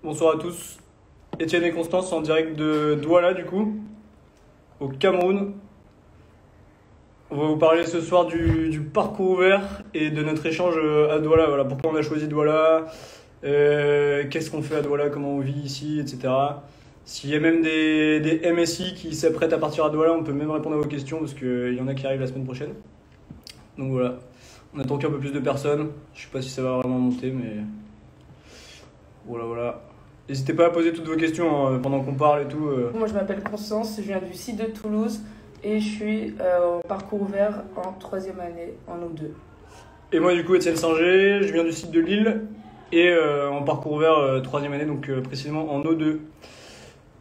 Bonsoir à tous. Étienne et Constance en direct de Douala du coup, au Cameroun. On va vous parler ce soir du parcours ouvert et de notre échange à Douala. Voilà, pourquoi on a choisi Douala, qu'est-ce qu'on fait à Douala, comment on vit ici, etc. S'il y a même des MSI qui s'apprêtent à partir à Douala, on peut même répondre à vos questions parce qu'il y en a qui arrivent la semaine prochaine. Donc voilà, on attend qu'un peu plus de personnes. Je sais pas si ça va vraiment monter, mais voilà, voilà. N'hésitez pas à poser toutes vos questions hein, pendant qu'on parle et tout. Moi, je m'appelle Constance, je viens du site de Toulouse et je suis au parcours ouvert en troisième année en O2. Et moi, du coup, Étienne Singer, je viens du site de Lille et en parcours ouvert troisième année, donc précisément en O2.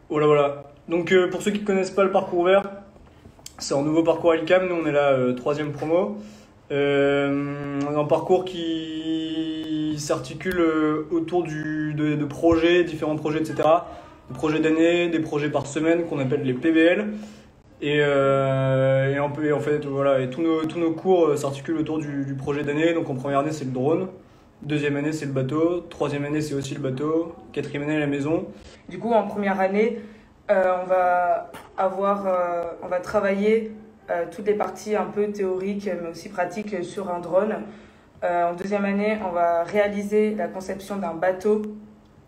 Voilà, voilà. Donc pour ceux qui ne connaissent pas le parcours ouvert, c'est un nouveau parcours à l'ICAM. Nous, on est là, troisième promo. Un parcours qui s'articule autour de projets, différents projets, etc. Des projets d'année, des projets par semaine qu'on appelle les PBL. En fait, voilà, et tous nos cours s'articulent autour du projet d'année. Donc en première année, c'est le drone. Deuxième année, c'est le bateau. Troisième année, c'est aussi le bateau. Quatrième année, la maison. Du coup, en première année, on va travailler toutes les parties un peu théoriques mais aussi pratiques sur un drone. En deuxième année, on va réaliser la conception d'un bateau.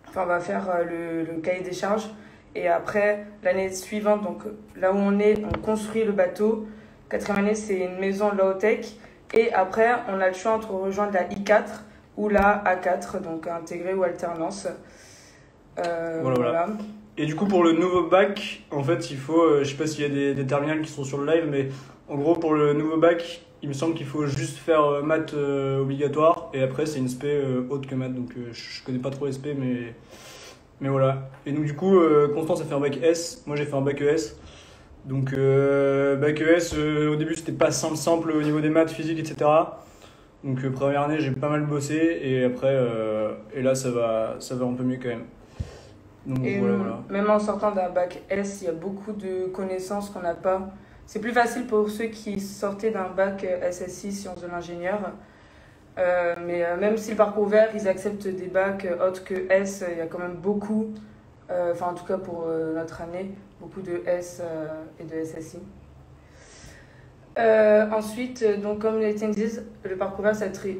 Enfin, on va faire le cahier des charges. Et après, l'année suivante, donc là où on est, on construit le bateau. Quatrième année, c'est une maison low-tech. Et après, on a le choix entre rejoindre la I4 ou la A4, donc intégrée ou alternance. Voilà. Et du coup, pour le nouveau bac, en fait, il faut, je sais pas s'il y a des terminales qui sont sur le live, mais en gros, pour le nouveau bac, il me semble qu'il faut juste faire maths obligatoire, et après, c'est une spé autre que maths, donc je connais pas trop les spé, mais voilà. Et donc, du coup, Constance a fait un bac S, moi j'ai fait un bac ES. Donc, bac ES, au début, c'était pas simple au niveau des maths, physique, etc. Donc, première année, j'ai pas mal bossé, et après, et là, ça va un peu mieux quand même. Donc, Et voilà. même en sortant d'un bac S, il y a beaucoup de connaissances qu'on n'a pas. C'est plus facile pour ceux qui sortaient d'un bac SSI, sciences de l'ingénieur. Même si le parcours ouvert, ils acceptent des bacs autres que S, il y a quand même beaucoup, enfin en tout cas pour notre année, beaucoup de S et de SSI. Ensuite, donc comme les Étienne disent, le parcours ouvert,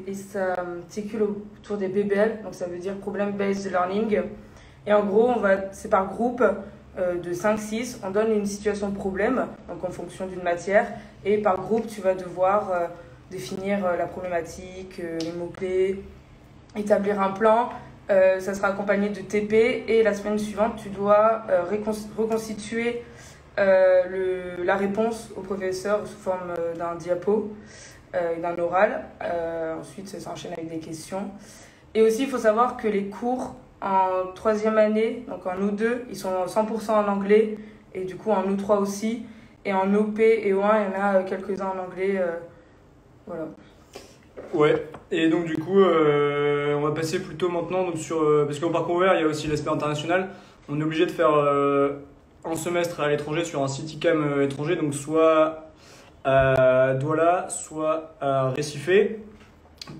il s'articule autour des BBL, donc ça veut dire Problem Based Learning. Et en gros, c'est par groupe de 5-6, on donne une situation de problème, donc en fonction d'une matière, et par groupe, tu vas devoir définir la problématique, les mots-clés, établir un plan. Ça sera accompagné de TP, et la semaine suivante, tu dois reconstituer la réponse au professeur sous forme d'un diapo et d'un oral. Ensuite, ça s'enchaîne avec des questions. Et aussi, il faut savoir que les cours en troisième année, donc en O2, ils sont 100% en anglais, et du coup en O3 aussi. Et en OP et O1, il y en a quelques-uns en anglais. Voilà. Ouais, et donc du coup, on va passer plutôt maintenant donc, sur. Parce qu'au parcours ouvert, il y a aussi l'aspect international. On est obligé de faire un semestre à l'étranger sur un site ICAM étranger, donc soit à Douala, soit à Recife,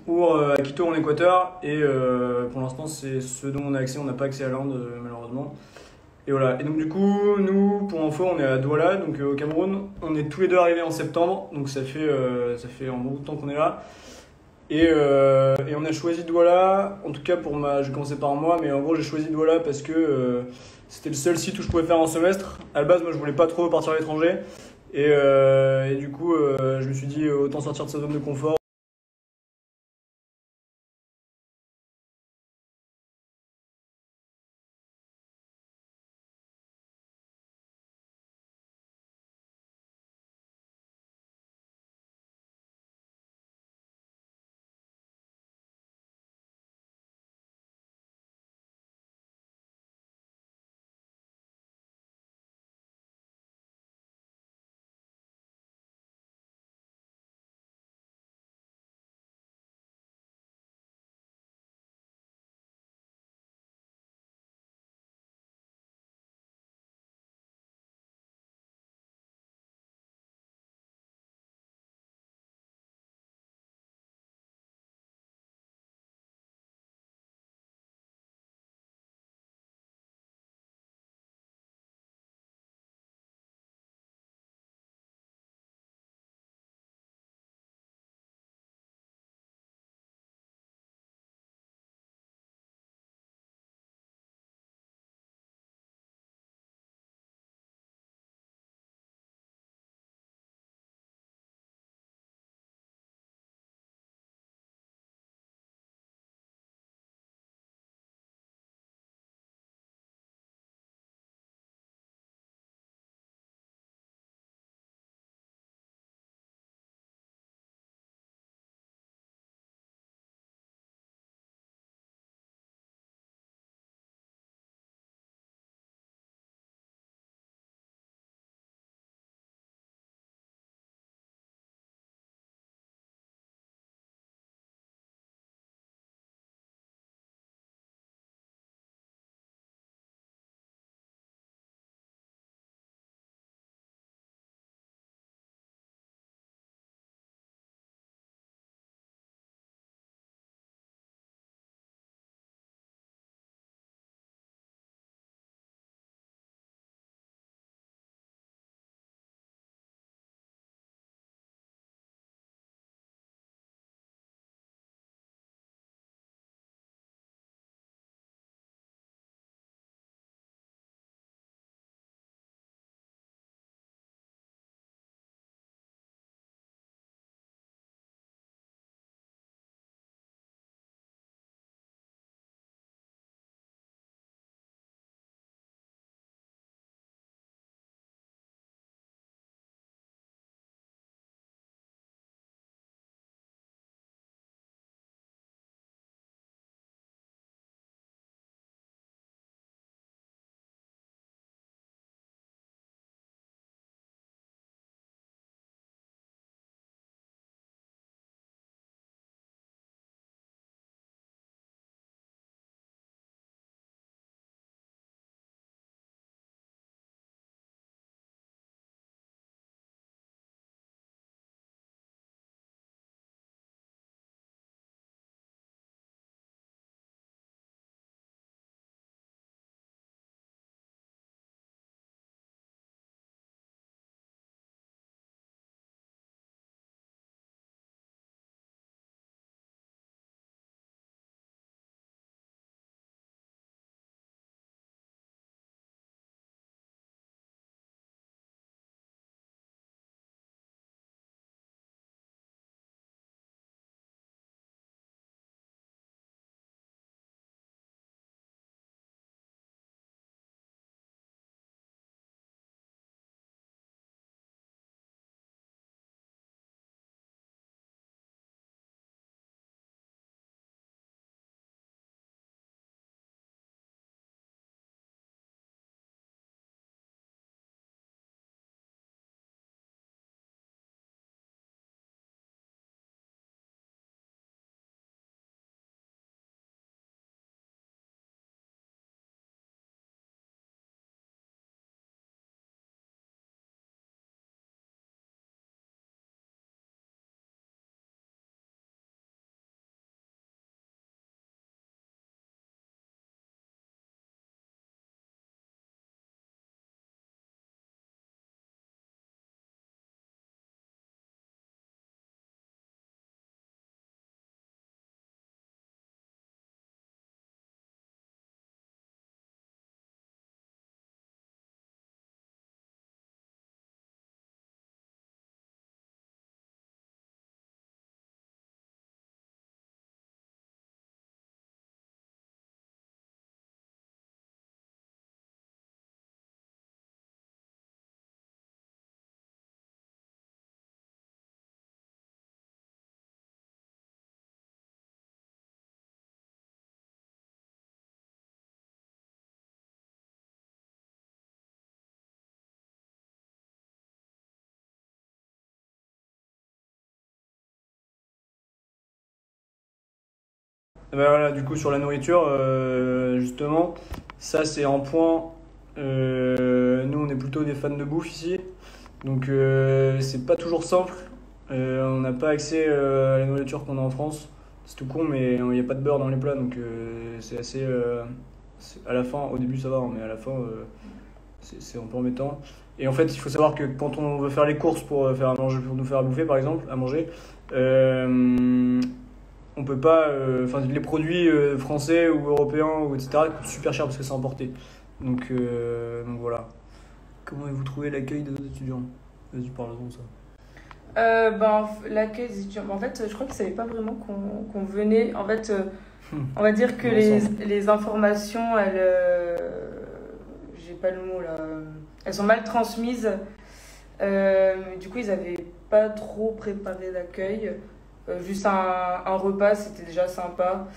ou à Quito en Équateur. Et pour l'instant, c'est ce dont on a accès. On n'a pas accès à l'Inde, malheureusement. Et voilà. Et donc du coup, nous, pour info, on est à Douala, donc au Cameroun. On est tous les deux arrivés en septembre, donc ça fait un bon bout de temps qu'on est là. Et on a choisi Douala, en tout cas je vais commencer par moi, mais en gros j'ai choisi Douala parce que c'était le seul site où je pouvais faire un semestre. À la base, moi je voulais pas trop partir à l'étranger, et du coup je me suis dit autant sortir de sa zone de confort. Ben voilà, du coup, sur la nourriture, justement, ça c'est un point. Nous, on est plutôt des fans de bouffe ici, donc c'est pas toujours simple. On n'a pas accès à la nourriture qu'on a en France. C'est tout con, mais il n'y a pas de beurre dans les plats, donc c'est assez. À la fin, au début ça va, hein, mais à la fin, c'est un peu embêtant. Et en fait, il faut savoir que quand on veut faire les courses pour faire à manger, pour nous faire à bouffer, par exemple, à manger, on peut pas. Enfin, les produits français ou européens ou etc. coûtent super cher parce que c'est importé. Donc voilà. Comment avez-vous trouvé l'accueil de nos étudiants? Vas-y, parle-en de ça. L'accueil des étudiants, en fait, je crois qu'ils ne savaient pas vraiment qu'on venait. En fait, on va dire que les informations, elles. J'ai pas le mot là. Elles sont mal transmises. Du coup, ils n'avaient pas trop préparé l'accueil. Juste un repas, c'était déjà sympa.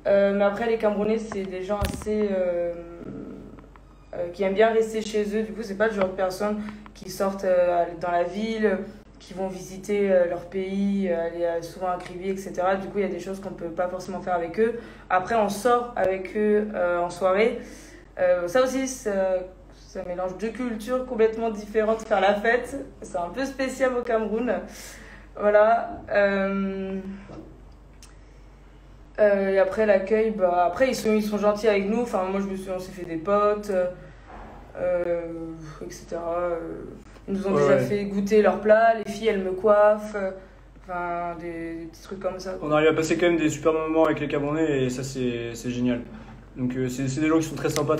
Mais après, les Camerounais, c'est des gens assez. Qui aiment bien rester chez eux. Du coup, c'est pas le genre de personnes qui sortent dans la ville, qui vont visiter leur pays, aller souvent à Kribi, etc. Du coup, il y a des choses qu'on peut pas forcément faire avec eux. Après, on sort avec eux en soirée. Ça aussi, ça mélange deux cultures complètement différentes. Faire la fête, c'est un peu spécial au Cameroun. Voilà. Et après l'accueil, après ils sont gentils avec nous. Enfin, moi on s'est fait des potes, etc. Ils nous ont déjà fait goûter leurs plats. Les filles, elles me coiffent. Enfin, des petits trucs comme ça, quoi. On arrive à passer quand même des super moments avec les Camerounais et ça c'est génial. Donc c'est des gens qui sont très sympas,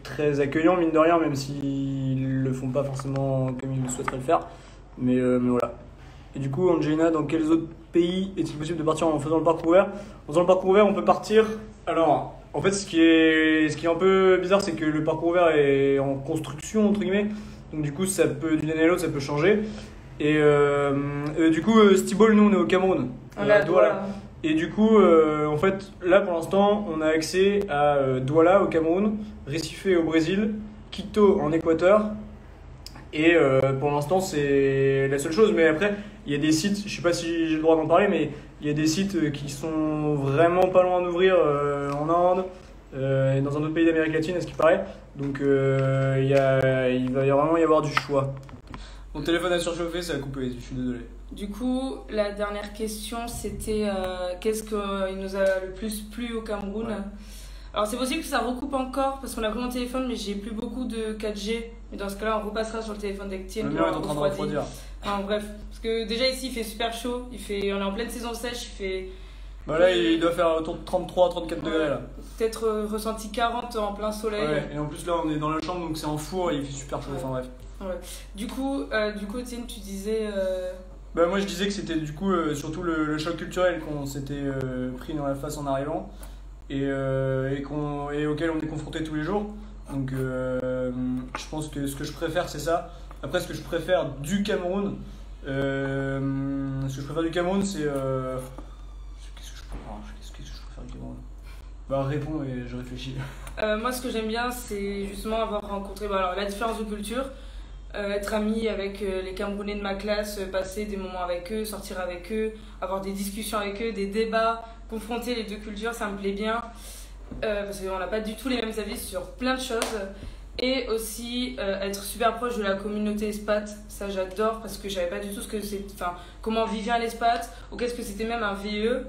très accueillants mine de rien, même s'ils le font pas forcément comme ils souhaiteraient le faire. Mais voilà. Et du coup, Angelina, dans quels autres pays est-il possible de partir en faisant le parcours ouvert? En faisant le parcours ouvert, on peut partir. Alors, en fait, ce qui est un peu bizarre, c'est que le parcours ouvert est en construction, entre guillemets. Donc, du coup, d'une année à l'autre, ça peut changer. Et du coup, Stibol, nous, on est au Cameroun. On est à Douala. Et du coup, en fait, là, pour l'instant, on a accès à Douala, au Cameroun, Recife au Brésil, Quito en Équateur. Et pour l'instant, c'est la seule chose. Mais après, il y a des sites, je sais pas si j'ai le droit d'en parler, mais il y a des sites qui sont vraiment pas loin d'ouvrir en Inde et dans un autre pays d'Amérique latine, à ce qui paraît. Donc il va vraiment y avoir du choix. Mon téléphone a surchauffé, ça a coupé, je suis désolé. Du coup, la dernière question, c'était qu'est-ce qui nous a le plus plu au Cameroun? Alors c'est possible que ça recoupe encore parce qu'on a pris mon téléphone mais j'ai plus beaucoup de 4G. Mais dans ce cas-là, on repassera sur le téléphone d'Ectien. Le mien est en train de refroidir. Enfin, bref, parce que déjà ici il fait super chaud, on est en pleine saison sèche, il fait. Bah là il doit faire autour de 33-34 degrés là. Peut-être ressenti 40 en plein soleil. Ouais, et en plus là on est dans la chambre donc c'est en four et il fait super chaud. Enfin bref. Ouais. Du coup, Étienne, tu disais. Bah moi je disais que c'était du coup surtout le choc culturel qu'on s'était pris dans la face en arrivant et auquel on est confronté tous les jours. Donc je pense que ce que je préfère c'est ça. Après ce que je préfère du Cameroun, c'est qu'est-ce que je préfère du Cameroun? Bah réponds et je réfléchis. Moi ce que j'aime bien c'est justement avoir rencontré alors, la différence de culture. Être ami avec les Camerounais de ma classe, passer des moments avec eux, sortir avec eux, avoir des discussions avec eux, des débats, confronter les deux cultures, ça me plaît bien. Parce qu'on n'a pas du tout les mêmes avis sur plein de choses. Et aussi être super proche de la communauté Espat, ça j'adore parce que je savais pas du tout comment vivait un Espat ou qu'est-ce que c'était même un VE.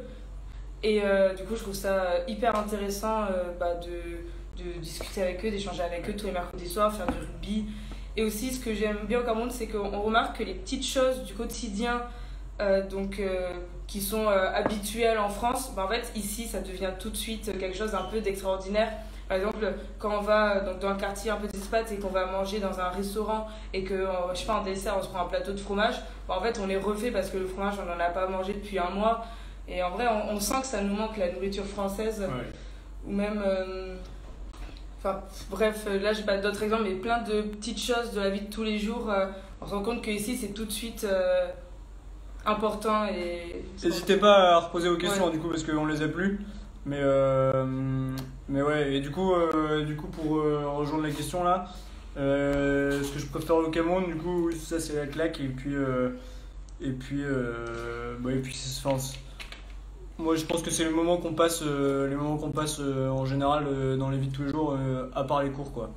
Et du coup je trouve ça hyper intéressant de discuter avec eux, d'échanger avec eux tous les mercredis soirs, faire du rugby. Et aussi, ce que j'aime bien au Cameroun, c'est qu'on remarque que les petites choses du quotidien qui sont habituelles en France, en fait, ici, ça devient tout de suite quelque chose d'un peu d'extraordinaire. Par exemple, quand on va dans un quartier un peu d'espace et qu'on va manger dans un restaurant et que, je sais pas, en dessert, on se prend un plateau de fromage, en fait, on les refait parce que le fromage, on n'en a pas mangé depuis un mois. Et en vrai, on sent que ça nous manque, la nourriture française. Ouais. Ou même... Enfin, bref, là j'ai pas d'autres exemples, mais plein de petites choses de la vie de tous les jours. On se rend compte qu'ici c'est tout de suite important. N'hésitez pas à reposer vos questions du coup parce qu'on les a plus. Mais ouais, et du coup pour rejoindre la question là, ce que je préfère au Cameroun, du coup, ça c'est la claque. Et puis Moi, je pense que c'est les moments qu'on passe en général dans les vies de tous les jours, à part les cours, quoi.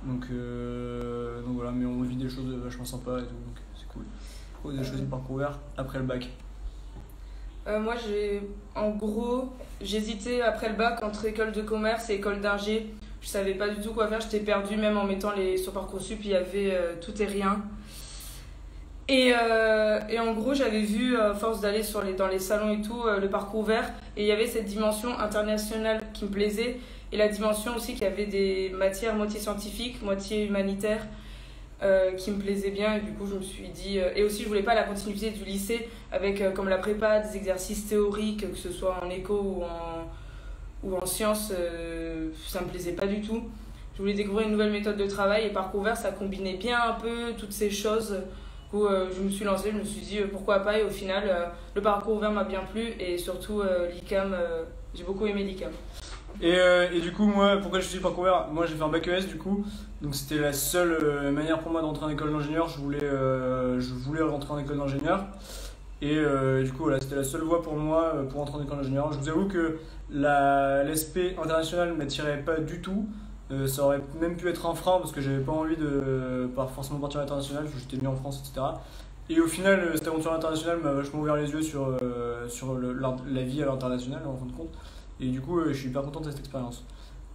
Donc voilà, mais on vit des choses vachement sympas et tout, donc c'est cool. Vous avez choisi le parcours ouvert après le bac. Moi, en gros, j'hésitais après le bac entre école de commerce et école d'ingé. Je savais pas du tout quoi faire, j'étais perdue même en mettant sur Parcoursup, il y avait tout et rien. Et en gros, j'avais vu, à force d'aller dans les salons et tout, le parcours ouvert, et il y avait cette dimension internationale qui me plaisait, et la dimension aussi qu'il y avait des matières moitié scientifiques, moitié humanitaires, qui me plaisaient bien, et du coup, je me suis dit... et aussi, je voulais pas la continuité du lycée, avec comme la prépa, des exercices théoriques, que ce soit en éco ou en sciences, ça me plaisait pas du tout. Je voulais découvrir une nouvelle méthode de travail, et parcours ouvert, ça combinait bien un peu toutes ces choses. Du coup, je me suis lancée, je me suis dit pourquoi pas, et au final, le parcours ouvert m'a bien plu, et surtout l'ICAM, j'ai beaucoup aimé l'ICAM. Et du coup, moi, pourquoi je suis parcours ouvert? Moi, j'ai fait un bac ES du coup, donc c'était la seule manière pour moi d'entrer en école d'ingénieur. Je voulais rentrer en école d'ingénieur, et du coup, voilà, c'était la seule voie pour moi pour entrer en école d'ingénieur. Je vous avoue que l'aspect international ne m'attirait pas du tout. Ça aurait même pu être un frein parce que j'avais pas envie de pas forcément partir à l'international, parce que j'étais né en France, etc. Et au final, cette aventure internationale m'a vachement ouvert les yeux sur la vie à l'international, en fin de compte. Et du coup, je suis hyper content de cette expérience.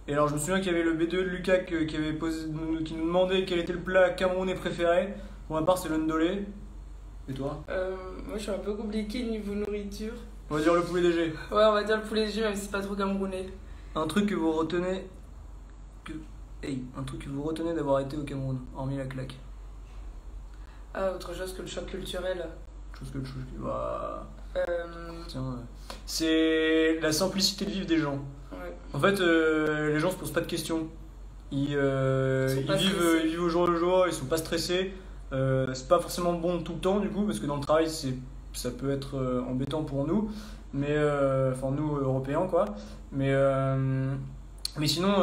Et alors, je me souviens qu'il y avait le B2 de Lucac qui nous demandait quel était le plat camerounais préféré. Pour ma part, c'est l'ondolé. Et toi? Moi, je suis un peu compliquée niveau nourriture. On va dire le poulet DG. Ouais, on va dire le poulet DG, même si c'est pas trop camerounais. Un truc que vous retenez. Un truc que vous retenez d'avoir été au Cameroun, hormis la claque. Ah, autre chose que le choc culturel. Bah... Euh, Tiens, c'est la simplicité de vivre des gens. ouais. En fait, les gens se posent pas de questions. Ils vivent au jour le jour, ils sont pas stressés. C'est pas forcément bon tout le temps du coup, parce que dans le travail, ça peut être embêtant pour nous. Mais, enfin, nous, Européens, quoi. Mais sinon,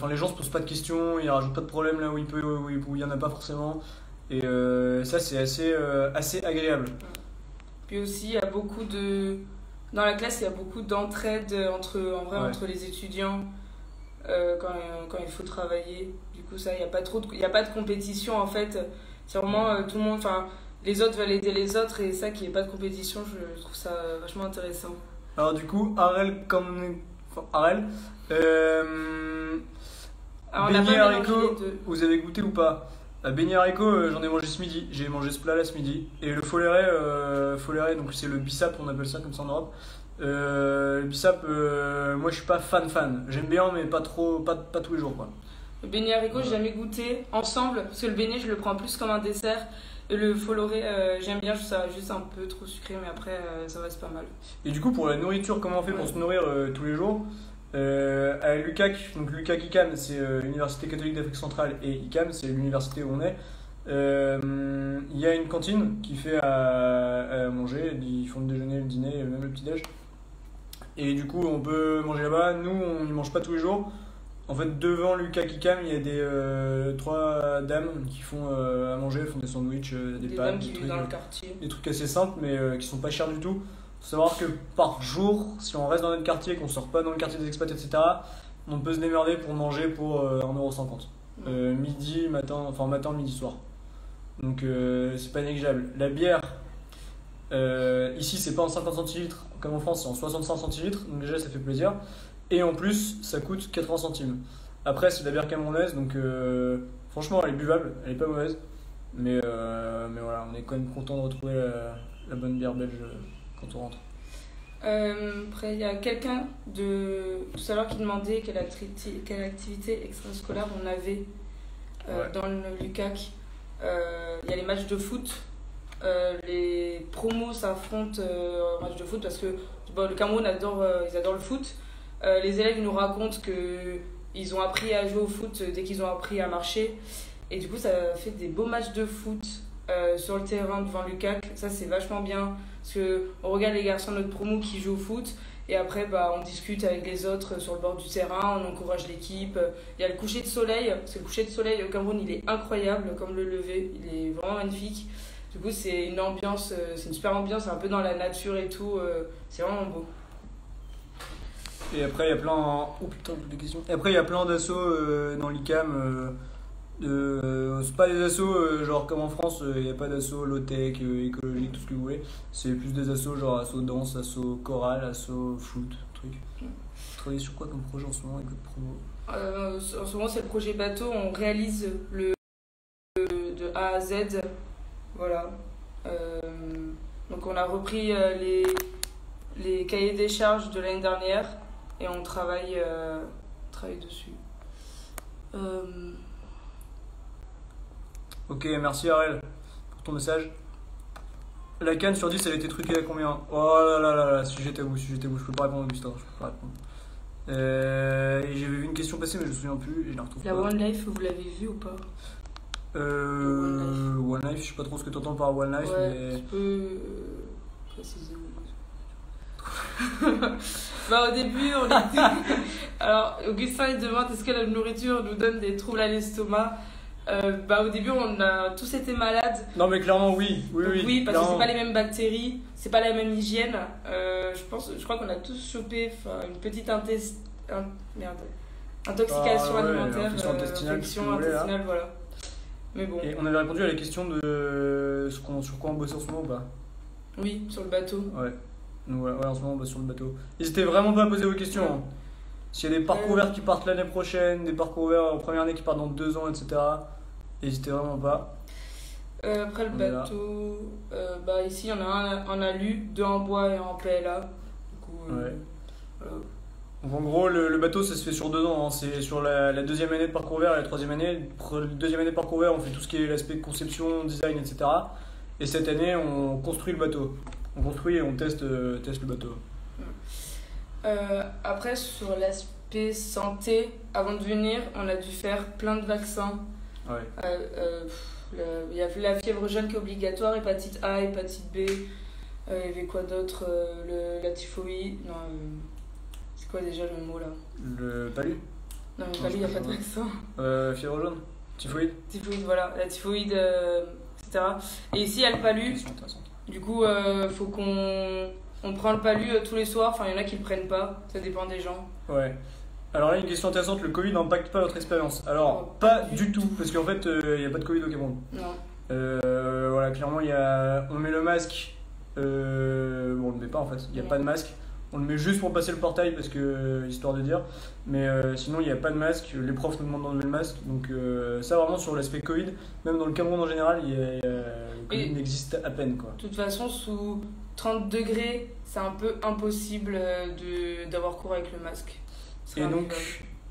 les gens se posent pas de questions, ils rajoutent pas de problèmes là où où il y en a pas forcément. Et ça, c'est assez agréable. Puis aussi, il y a beaucoup de... Dans la classe, il y a beaucoup d'entraide entre les étudiants quand il faut travailler. Du coup, ça, il n'y a pas de compétition en fait. C'est vraiment tout le monde... Enfin, les autres veulent aider les autres, et ça, qu'il n'y ait pas de compétition, je trouve ça vachement intéressant. Alors du coup, Arel, Alors, on n'a beignet pas mélangé haricots, les deux. vous avez goûté ou pas? Beignet haricots, j'en ai mangé ce midi. J'ai mangé ce plat là ce midi. Et le foléré, donc c'est le bissap, on appelle ça comme ça en Europe. Le bissap, moi je suis pas fan. J'aime bien, mais pas trop, pas tous les jours quoi. Le beignet haricot, j'ai jamais goûté ensemble, parce que le beignet, je le prends plus comme un dessert. Et le foloré, j'aime bien, ça juste un peu trop sucré, mais après, ça reste pas mal. Et du coup, pour la nourriture, comment on fait pour se nourrir tous les jours? À l'UCAC, donc l'UCAC ICAM, c'est l'Université catholique d'Afrique centrale, et ICAM, c'est l'université où on est. Il y a une cantine qui fait à manger, ils font le déjeuner, le dîner, même le petit-déj. Et du coup, on peut manger là-bas. Nous, on n'y mange pas tous les jours. En fait, devant l'UCAC ICAM, il y a trois dames qui font à manger, elles font des sandwichs, des pâtes, dames qui vivent dans le quartier. des trucs assez simples, mais qui sont pas chers du tout. Faut savoir que par jour, si on reste dans notre quartier, qu'on sort pas dans le quartier des expats, etc., on peut se démerder pour manger pour 1,50€. Matin, midi, soir. Donc c'est pas négligeable. La bière, ici c'est pas en 50 centilitres comme en France, c'est en 65 centilitres, donc déjà ça fait plaisir. Et en plus, ça coûte 80 centimes. Après, c'est de la bière camerounaise, donc franchement, elle est buvable, elle est pas mauvaise. Mais voilà, on est quand même content de retrouver la bonne bière belge quand on rentre. Après, il y a quelqu'un tout à l'heure qui demandait quelle activité extrascolaire on avait dans le Lucac. Il y a les matchs de foot. Les promos s'affrontent en match de foot parce que le Cameroun ils adorent le foot. Les élèves nous racontent qu'ils ont appris à jouer au foot dès qu'ils ont appris à marcher. Et du coup, ça fait des beaux matchs de foot sur le terrain devant Lucac. Ça, c'est vachement bien. Parce qu'on regarde les garçons de notre promo qui jouent au foot. Et après, on discute avec les autres sur le bord du terrain. On encourage l'équipe. Il y a le coucher de soleil. Parce que le coucher de soleil au Cameroun, il est incroyable. Comme le lever, il est vraiment magnifique. Du coup, c'est une ambiance, c'est une super ambiance, un peu dans la nature et tout. C'est vraiment beau. Et après, il y a plein. Oh putain, j'ai des questions. Et après, il y a plein d'assauts dans l'ICAM. C'est pas des assos genre comme en France, il n'y a pas d'assos low-tech, écologique, tout ce que vous voulez. C'est plus des assos genre assos danse, assos chorale, assos foot, truc. Vous travaillez sur quoi comme projet en ce moment avec votre promo? En ce moment, c'est le projet bateau. On réalise de A à Z. Voilà. Euh, donc, on a repris les cahiers des charges de l'année dernière et on travaille dessus. Ok, merci Ariel pour ton message. La canne sur 10, elle a été truquée à combien? Oh là là là là, sujet tabou, je peux pas répondre, Augustin, je peux pas répondre. Et j'avais vu une question passer, mais je me souviens plus et je la retrouve La pas. One Life, vous l'avez vue ou pas? One Life, je sais pas trop ce que tu entends par One Life, Ouais, mais. tu peux préciser. Bah, au début, on était. Alors, Augustin, il demande est-ce que la nourriture nous donne des troubles à l'estomac? Bah, au début, on a tous été malades. Non, mais clairement, oui. Donc, oui, parce clairement. que c'est pas les mêmes bactéries, c'est pas la même hygiène. Je crois qu'on a tous chopé une petite intoxication Ah, ouais, alimentaire, infection intestinale, infection tout ce que vous voulez, là. intestinale, voilà. Mais bon, Et on avait répondu à la question de sur quoi on bosse en ce moment ou pas? oui, sur le bateau. Ouais. Donc voilà, ouais, en ce moment on bosse sur le bateau. N'hésitez vraiment pas à poser vos questions. Hein. S'il y a des parcours ouverts qui partent l'année prochaine, des parcours ouverts en première année qui partent dans 2 ans, etc. N'hésitez vraiment pas. Après le On est là. bateau, bah ici il y en a un en alu, deux en bois et un en PLA. Du coup, Ouais. voilà. Donc en gros, le bateau ça se fait sur 2 ans. Hein. C'est sur la deuxième année de parcours ouvert et la troisième année. La deuxième année de parcours ouvert, on fait tout ce qui est l'aspect conception, design, etc. Et cette année, on construit le bateau. On construit et on teste le bateau. Après, sur l'aspect santé, avant de venir, on a dû faire plein de vaccins. Ouais. Il y a la fièvre jaune qui est obligatoire, hépatite A, hépatite B. Il y avait quoi d'autre? La typhoïde. Non, c'est quoi déjà le mot là? Le palu. Non, mais pas lui, il n'y a pas de vaccin. Fièvre jaune. Typhoïde. Typhoïde, voilà. La typhoïde, etc. Et ici, il y a le palu. Question intéressante. Du coup, faut on prend le palu tous les soirs. Enfin, il y en a qui le prennent pas. Ça dépend des gens. Ouais. Alors là, une question intéressante, le Covid n'impacte pas votre expérience? Alors, pas du tout, parce qu'en fait, il n'y a pas de Covid au Cameroun. Non. Voilà, clairement, on met le masque. Bon, on le met pas en fait, il n'y a Non. pas de masque. On le met juste pour passer le portail, parce que, histoire de dire. Mais sinon, il n'y a pas de masque. Les profs nous demandent d'enlever le masque. Donc, ça, vraiment, sur l'aspect Covid, même dans le Cameroun en général, le Covid n'existe à peine, quoi. De toute façon, sous 30 degrés, c'est un peu impossible d'avoir cours avec le masque. Et donc,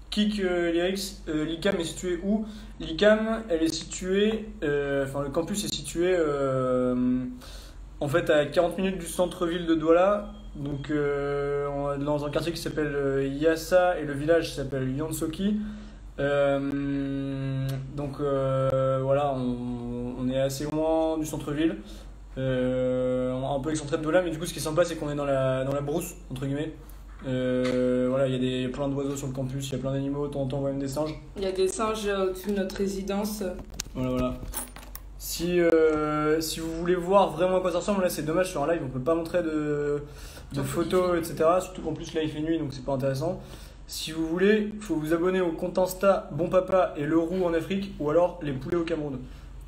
Kik Lyrics, l'ICAM est situé où? L'ICAM, elle est située, enfin le campus est situé en fait à 40 minutes du centre-ville de Douala, donc dans un quartier qui s'appelle Yassa et le village s'appelle Yansoki. Donc voilà, on est assez loin du centre-ville, un peu excentré de Douala, mais du coup ce qui est sympa c'est qu'on est dans la brousse, entre guillemets. Voilà, il y a plein d'oiseaux sur le campus, il y a plein d'animaux, de temps en temps on voit même des singes. Il y a des singes au-dessus de notre résidence. Voilà. Si vous voulez voir vraiment à quoi ça ressemble, là c'est dommage sur un live, on peut pas montrer de photos, etc. Surtout qu'en plus là il fait nuit donc c'est pas intéressant. Si vous voulez, il faut vous abonner au compte Insta Bon Papa et Le Roux en Afrique ou alors les poulets au Cameroun.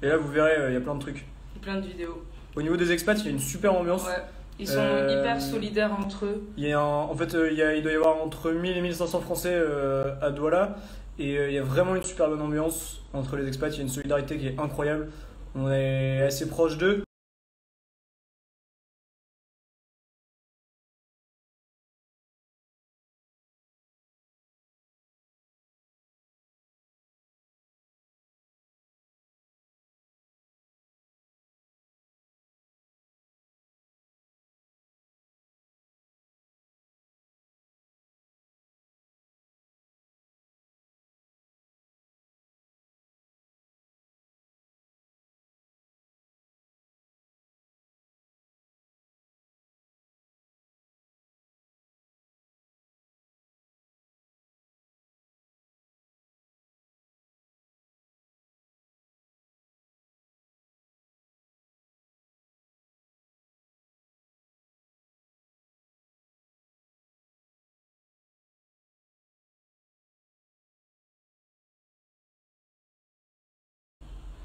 Et là vous verrez, il y a plein de trucs. Plein de vidéos. Au niveau des expats, il y a une super ambiance. Ouais. Ils sont hyper solidaires entre eux. En fait, il doit y avoir entre 1000 et 1500 Français à Douala. Et il y a vraiment une super bonne ambiance entre les expats. Il y a une solidarité qui est incroyable. On est assez proche d'eux.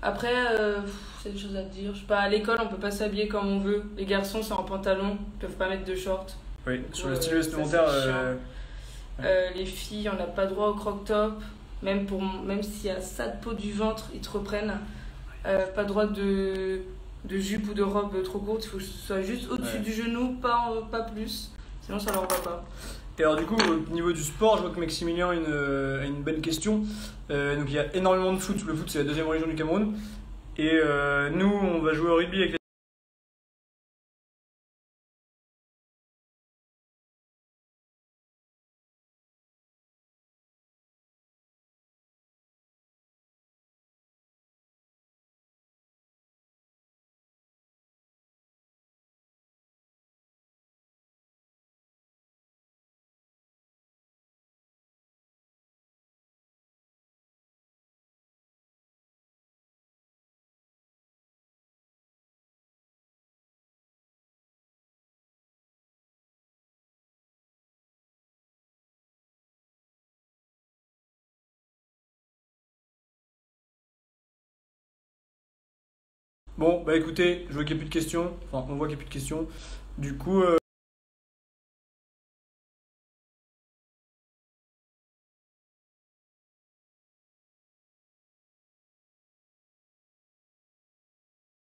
Après, c'est des choses à dire. Je sais pas, à l'école, on peut pas s'habiller comme on veut. Les garçons, c'est en pantalon, ils peuvent pas mettre de shorts. Oui, Du coup, sur le style ça, vestimentaire. c'est chiant. Les filles, on n'a pas droit au croc-top. Même s'il y a ça de peau du ventre, ils te reprennent. Pas droit de jupe ou de robe trop courte. Il faut que ce soit juste au-dessus du genou, pas plus. Sinon, ça leur va pas. Et alors du coup, au niveau du sport, je vois que Maximilien a une bonne question. Donc il y a énormément de foot. Le foot, c'est la deuxième région du Cameroun. Et nous, on va jouer au rugby avec les... Bon, bah écoutez, je vois qu'il n'y a plus de questions. Enfin, on voit qu'il n'y a plus de questions. Du coup,